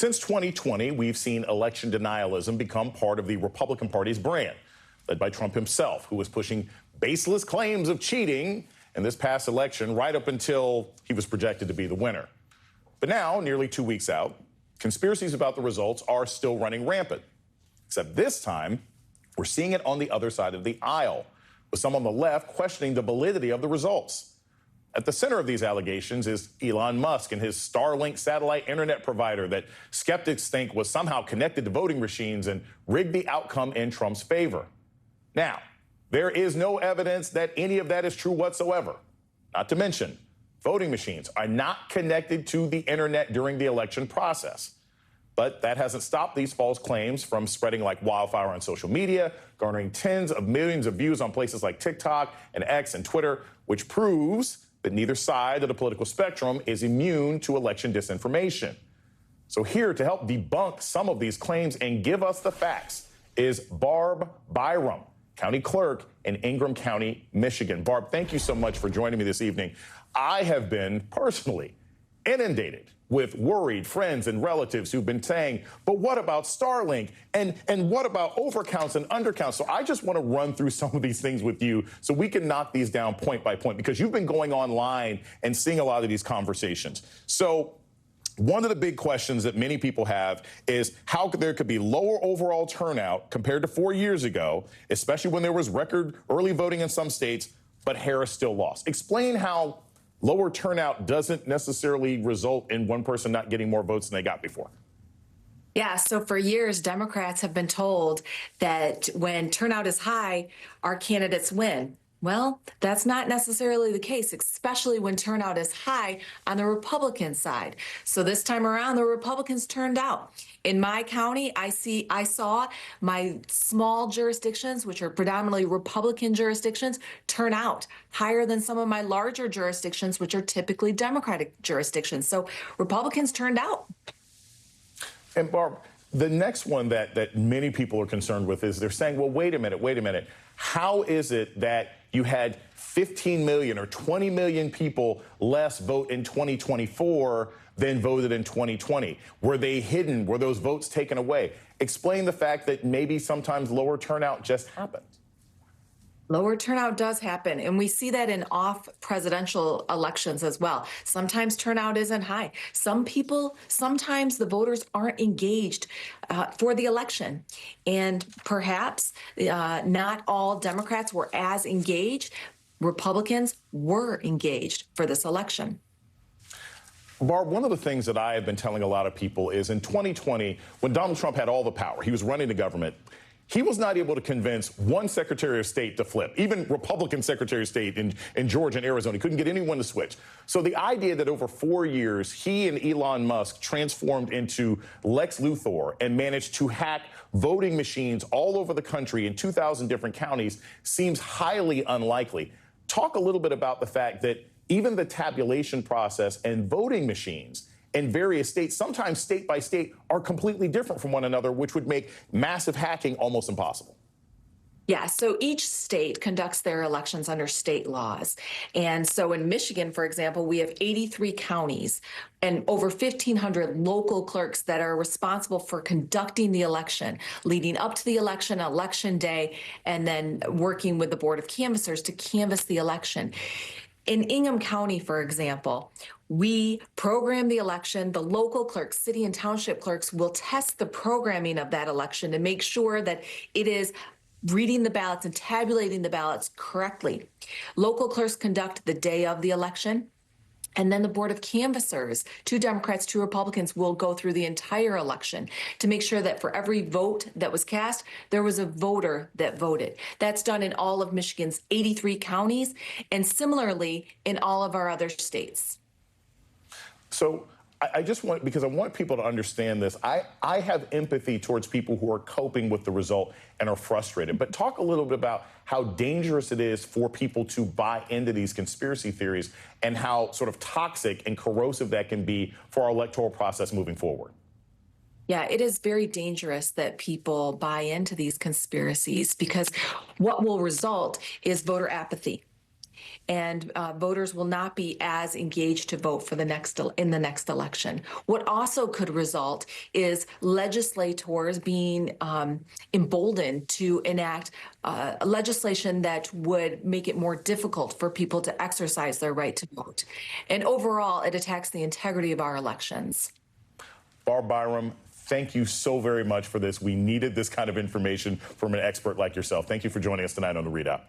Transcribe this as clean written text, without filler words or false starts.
Since 2020, we've seen election denialism become part of the Republican Party's brand, led by Trump himself, who was pushing baseless claims of cheating in this past election right up until he was projected to be the winner. But now, nearly 2 weeks out, conspiracies about the results are still running rampant. Except this time, we're seeing it on the other side of the aisle, with some on the left questioning the validity of the results. At the center of these allegations is Elon Musk and his Starlink satellite internet provider that skeptics think was somehow connected to voting machines and rigged the outcome in Trump's favor. Now, there is no evidence that any of that is true whatsoever. Not to mention, voting machines are not connected to the internet during the election process. But that hasn't stopped these false claims from spreading like wildfire on social media, garnering tens of millions of views on places like TikTok and X and Twitter, which proves that neither side of the political spectrum is immune to election disinformation. So here to help debunk some of these claims and give us the facts is Barb Byram, county clerk in Ingham County, Michigan. Barb, thank you so much for joining me this evening. I have been personally inundated with worried friends and relatives who've been saying, but what about Starlink? And what about overcounts and undercounts? So I just want to run through some of these things with you so we can knock these down point by point, because you've been going online and seeing a lot of these conversations. So one of the big questions that many people have is how there could be lower overall turnout compared to 4 years ago, especially when there was record early voting in some states, but Harris still lost. Explain how lower turnout doesn't necessarily result in one person not getting more votes than they got before. Yeah, so for years, Democrats have been told that when turnout is high, our candidates win. Well, that's not necessarily the case, especially when turnout is high on the Republican side. So this time around, the Republicans turned out. In my county, I saw my small jurisdictions, which are predominantly Republican jurisdictions, turn out higher than some of my larger jurisdictions, which are typically Democratic jurisdictions. So Republicans turned out. And Barb, the next one that many people are concerned with is they're saying, well, wait a minute. How is it that you had 15 million or 20 million people less vote in 2024 than voted in 2020? Were they hidden? Were those votes taken away? Explain the fact that maybe sometimes lower turnout just happened. Lower turnout does happen, and we see that in off-presidential elections as well. Sometimes turnout isn't high. Sometimes the voters aren't engaged for the election, and perhaps not all Democrats were as engaged. Republicans were engaged for this election. Barb, one of the things that I have been telling a lot of people is in 2020, when Donald Trump had all the power, he was running the government, he was not able to convince one Secretary of State to flip, even Republican Secretary of State in Georgia and Arizona. He couldn't get anyone to switch. So the idea that over 4 years, he and Elon Musk transformed into Lex Luthor and managed to hack voting machines all over the country in 2,000 different counties seems highly unlikely. Talk a little bit about the fact that even the tabulation process and voting machines in various states, sometimes state by state, are completely different from one another, which would make massive hacking almost impossible. Yeah, so each state conducts their elections under state laws. And so in Michigan, for example, we have 83 counties and over 1,500 local clerks that are responsible for conducting the election, leading up to the election, election day, and then working with the Board of Canvassers to canvass the election. In Ingham County, for example, we program the election. The local clerks, city and township clerks, will test the programming of that election to make sure that it is reading the ballots and tabulating the ballots correctly. Local clerks conduct the day of the election. And then the Board of Canvassers, 2 Democrats, 2 Republicans, will go through the entire election to make sure that for every vote that was cast, there was a voter that voted. That's done in all of Michigan's 83 counties and similarly in all of our other states. So I just want, because I want people to understand this, I have empathy towards people who are coping with the result and are frustrated. But talk a little bit about how dangerous it is for people to buy into these conspiracy theories and how sort of toxic and corrosive that can be for our electoral process moving forward. Yeah, it is very dangerous that people buy into these conspiracies because what will result is voter apathy. and voters will not be as engaged to vote for in the next election. What also could result is legislators being emboldened to enact legislation that would make it more difficult for people to exercise their right to vote. And overall, it attacks the integrity of our elections. Barb Byram, thank you so very much for this. We needed this kind of information from an expert like yourself. Thank you for joining us tonight on The Readout.